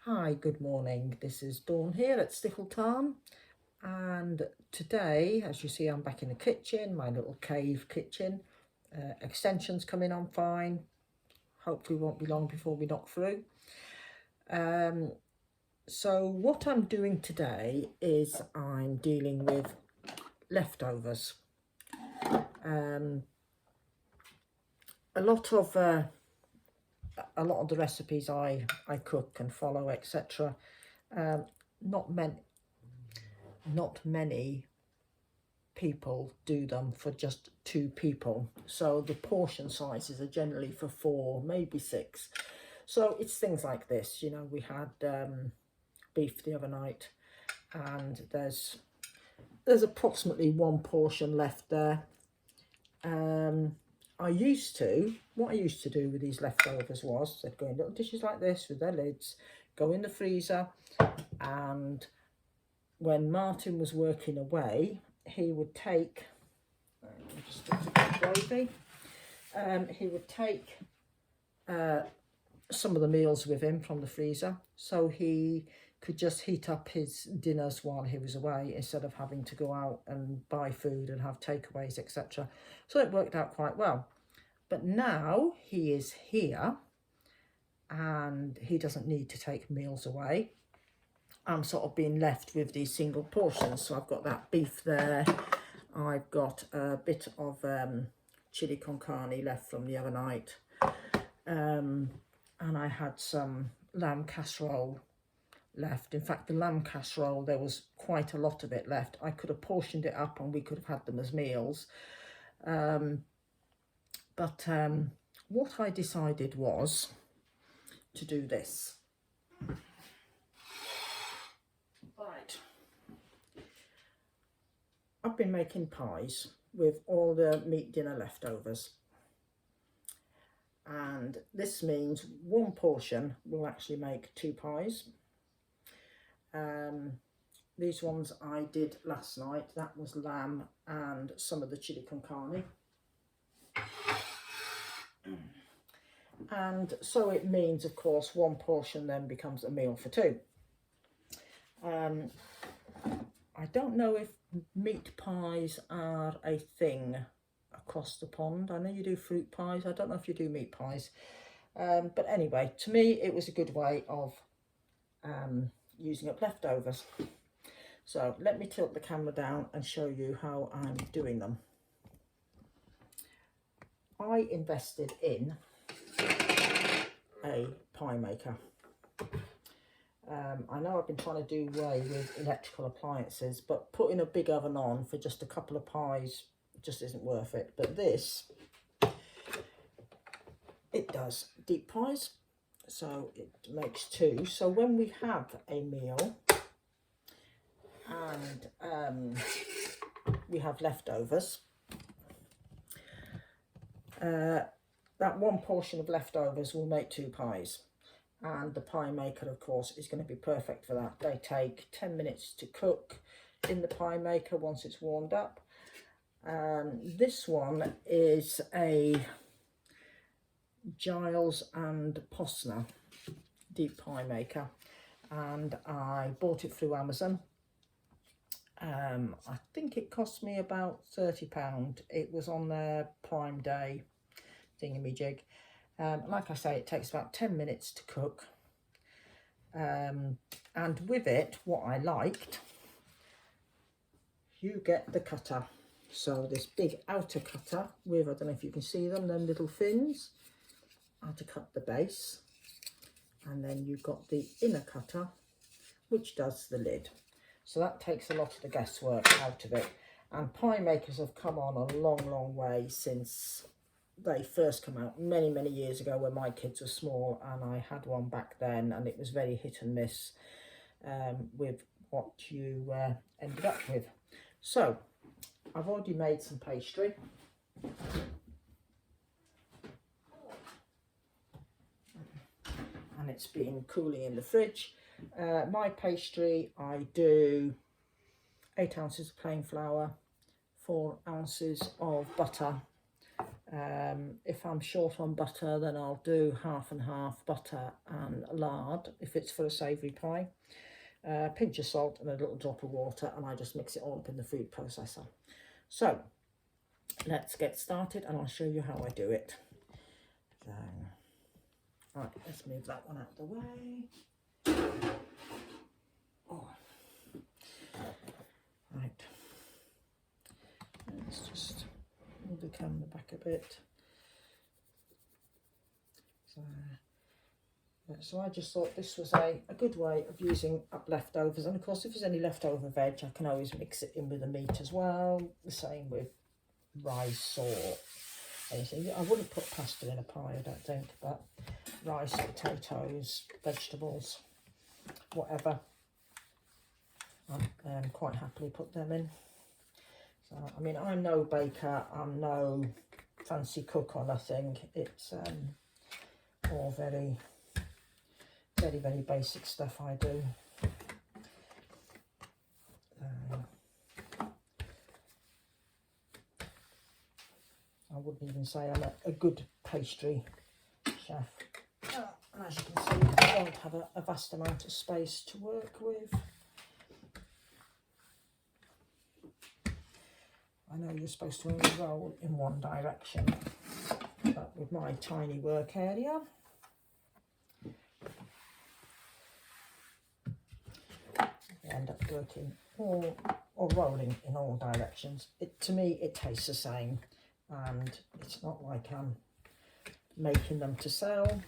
Hi, good morning. This is Dawn here at Stickletown, and today, as you see, I'm back in the kitchen, my little cave kitchen. Extensions coming on fine. Hopefully won't be long before we knock through. So what I'm doing today is I'm dealing with leftovers. A lot of the recipes I cook and follow, etc. Not many people do them for just 2 people, so the portion sizes are generally for 4, maybe 6. So it's things like this, you know. We had beef the other night, and there's approximately 1 portion left there. What I used to do with these leftovers was they'd go in little dishes like this with their lids, go in the freezer, and when Martin was working away, he would take, just a bit of gravy, he would take some of the meals with him from the freezer, so he could just heat up his dinners while he was away instead of having to go out and buy food and have takeaways, etc. So it worked out quite well. But now he is here and he doesn't need to take meals away. I'm sort of being left with these single portions. So I've got that beef there. I've got a bit of chili con carne left from the other night. And I had some lamb casserole left. In fact, the lamb casserole, there was quite a lot of it left. I could have portioned it up and we could have had them as meals. But what I decided was to do this. Right. I've been making pies with all the meat dinner leftovers. And this means 1 portion will actually make 2 pies. These ones I did last night. That was lamb and some of the chili con carne. And so it means, of course, 1 portion then becomes a meal for 2. I don't know if meat pies are a thing across the pond. I know you do fruit pies. I don't know if you do meat pies. But anyway, to me, it was a good way of using up leftovers. So let me tilt the camera down and show you how I'm doing them. I invested in a pie maker. I know I've been trying to do away with electrical appliances, but putting a big oven on for just a couple of pies just isn't worth it. But this, it does deep pies, so it makes 2. So when we have a meal and we have leftovers, that 1 portion of leftovers will make 2 pies. And the pie maker, of course, is going to be perfect for that. They take 10 minutes to cook in the pie maker once it's warmed up. This one is a Giles and Prosen deep pie maker, and I bought it through Amazon. I think it cost me about £30. It was on their Prime Day thingamajig. Like I say, it takes about 10 minutes to cook. And with it, what I liked, you get the cutter. So this big outer cutter with, I don't know if you can see them little fins, how to cut the base. And then you've got the inner cutter, which does the lid. So that takes a lot of the guesswork out of it. And pie makers have come on a long way since they first come out many years ago when my kids were small, and I had one back then, and it was very hit and miss with what you ended up with. So I've already made some pastry. And it's been cooling in the fridge. My pastry, I do 8 ounces of plain flour, 4 ounces of butter, If I'm short on butter, then I'll do half and half butter and lard if it's for a savoury pie. A pinch of salt and a little drop of water, and I just mix it all up in the food processor. So let's get started and I'll show you how I do it. So, right, let's move that one out of the way. Oh. Right, let's just move the camera back a bit. So I just thought this was a good way of using up leftovers, and of course if there's any leftover veg I can always mix it in with the meat as well. The same with rice or anything. I wouldn't put pasta in a pie, I don't think, but rice, potatoes, vegetables, whatever, I quite happily put them in. So I mean, I'm no baker, I'm no fancy cook or nothing. It's all very basic stuff I do. I wouldn't even say I'm a good pastry chef. And as you can see, I don't have a vast amount of space to work with. I know you're supposed to only roll in one direction, but with my tiny work area, I end up working or rolling in all directions. To me, it tastes the same, and it's not like I'm making them to sell.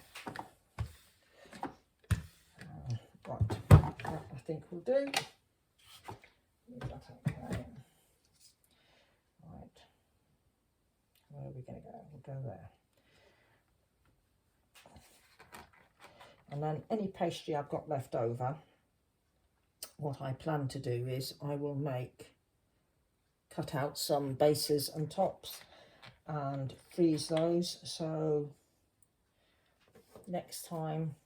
Right, that I think will do. Okay. Right, where are we going to go? We'll go there. And then any pastry I've got left over, what I plan to do is I will cut out some bases and tops and freeze those, so next time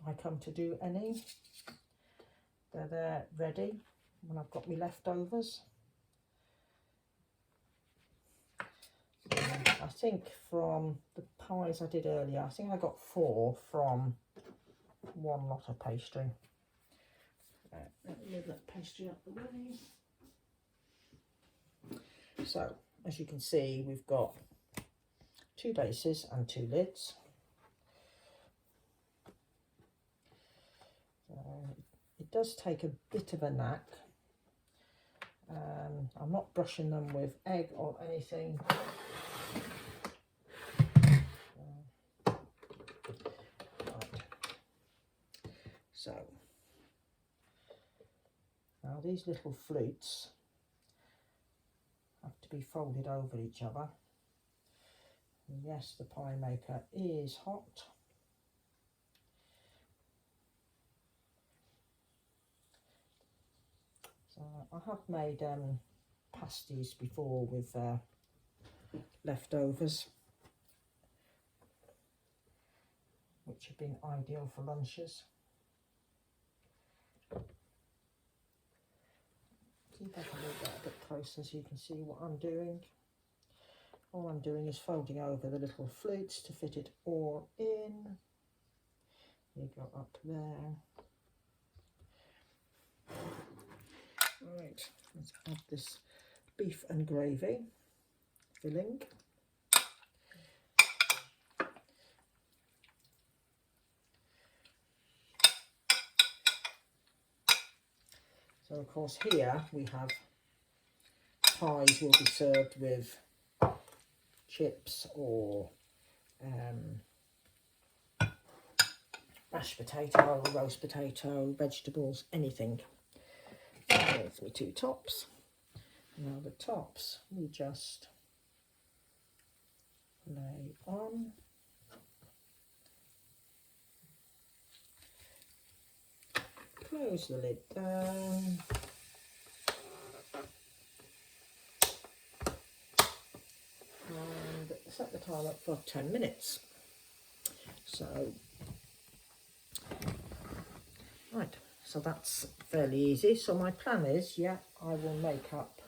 I come to do any, they're there ready when I've got my leftovers. I think from the pies I did earlier, I think I got 4 from one lot of pastry. Right, let me move that pastry up the way. So, as you can see, we've got 2 bases and 2 lids. It does take a bit of a knack. I'm not brushing them with egg or anything. Right. So, now these little flutes have to be folded over each other. And yes, the pie maker is hot. So I have made pasties before with leftovers, which have been ideal for lunches. See if I can move that a bit closer so you can see what I'm doing. All I'm doing is folding over the little flutes to fit it all in. You go up there. Right, let's add this beef and gravy filling. So of course here we have pies will be served with chips or mashed potato, roast potato, vegetables, anything. There's my 2 tops. Now the tops we just lay on. Close the lid down. And set the time up for 10 minutes. So, right, so that's fairly easy. So my plan is, yeah, I will make up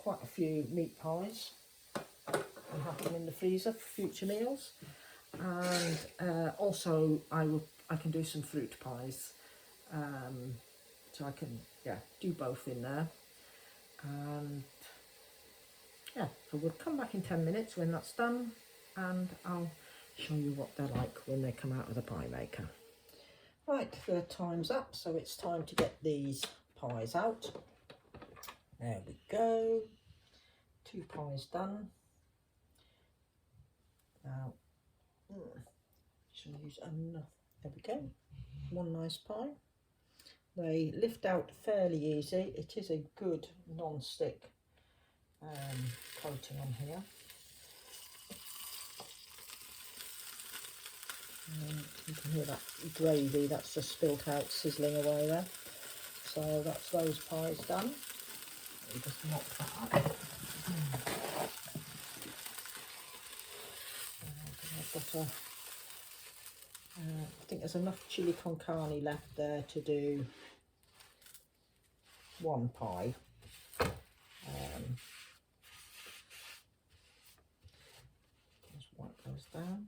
quite a few meat pies and have them in the freezer for future meals. And also I can do some fruit pies, so I can do both in there. And yeah, so we'll come back in 10 minutes when that's done, and I'll show you what they're like when they come out of the pie maker. Right, the time's up, so it's time to get these pies out. There we go, 2 pies done. Now, should I use enough? There we go, 1 nice pie. They lift out fairly easy. It is a good non-stick coating on here. You can hear that gravy that's just spilt out, sizzling away there. So that's those pies done. We just mop that up. I've got I think there's enough chili con carne left there to do 1 pie. Just wipe those down.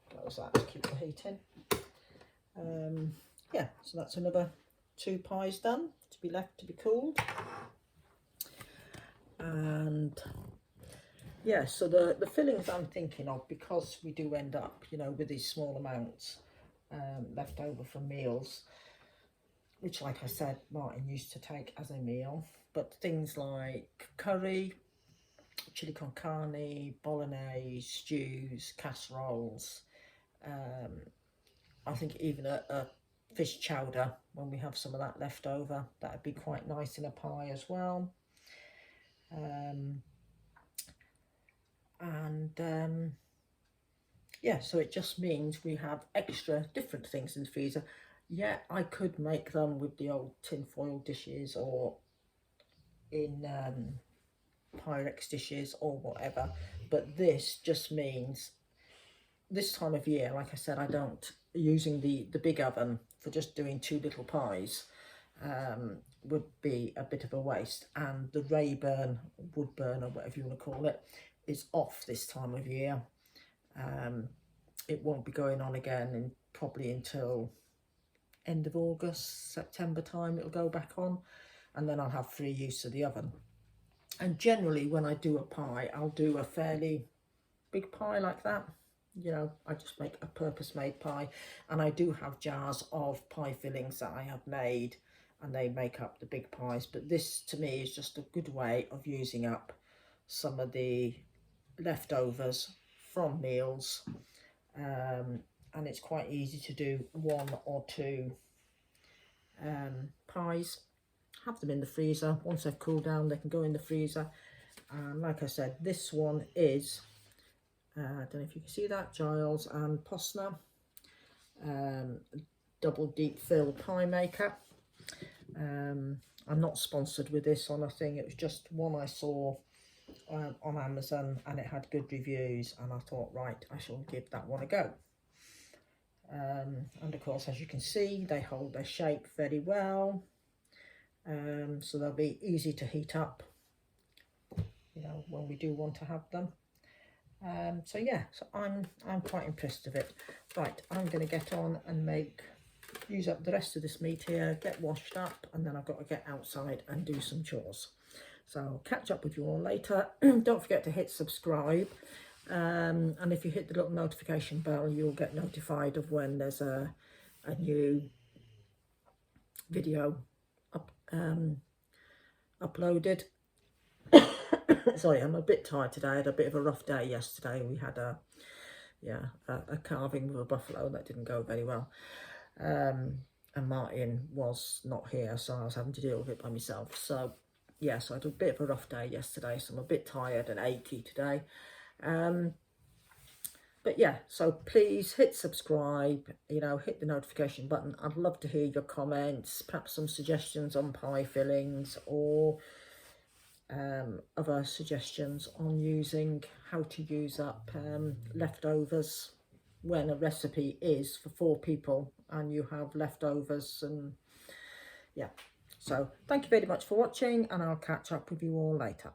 Close that to keep the heat in. Yeah, so that's another 2 pies done to be left to be cooled. And yeah, so the fillings I'm thinking of, because we do end up, you know, with these small amounts left over from meals, which, like I said, Martin used to take as a meal, but things like curry, chili con carne, bolognese, stews, casseroles, I think even a fish chowder, when we have some of that left over, that would be quite nice in a pie as well. Yeah, so it just means we have extra different things in the freezer. Yeah, I could make them with the old tin foil dishes or in Pyrex dishes or whatever, but this just means this time of year, like I said, I don't, using the big oven for just doing 2 little pies would be a bit of a waste, and the Rayburn, wood burn or whatever you want to call it, is off this time of year. It won't be going on again in probably until end of August, September time it'll go back on, and then I'll have free use of the oven. And generally when I do a pie, I'll do a fairly big pie like that. You know, I just make a purpose-made pie, and I do have jars of pie fillings that I have made, and they make up the big pies. But this to me is just a good way of using up some of the leftovers from meals, and it's quite easy to do 1 or 2 pies, have them in the freezer. Once they've cooled down, they can go in the freezer. And like I said, this one is I don't know if you can see that, Giles and Prosen double deep fill pie maker. I'm not sponsored with this on a thing, it was just one I saw on Amazon, and it had good reviews, and I thought, right, I shall give that one a go. And of course, as you can see, they hold their shape very well, so they'll be easy to heat up, you know, when we do want to have them. So yeah, so I'm quite impressed with it. Right, I'm going to get on and use up the rest of this meat here, get washed up, and then I've got to get outside and do some chores. So I'll catch up with you all later. Don't forget to hit subscribe, and if you hit the little notification bell, you'll get notified of when there's a new video uploaded. Sorry, I'm a bit tired today. I had a bit of a rough day yesterday. We had a carving with a buffalo that didn't go very well, and Martin was not here, so I was having to deal with it by myself. So yeah, so I had a bit of a rough day yesterday, so I'm a bit tired and achy today. But yeah, so please hit subscribe, you know, hit the notification button. I'd love to hear your comments, perhaps some suggestions on pie fillings, or other suggestions on how to use up leftovers when a recipe is for 4 people and you have leftovers. And yeah, So thank you very much for watching, and I'll catch up with you all later.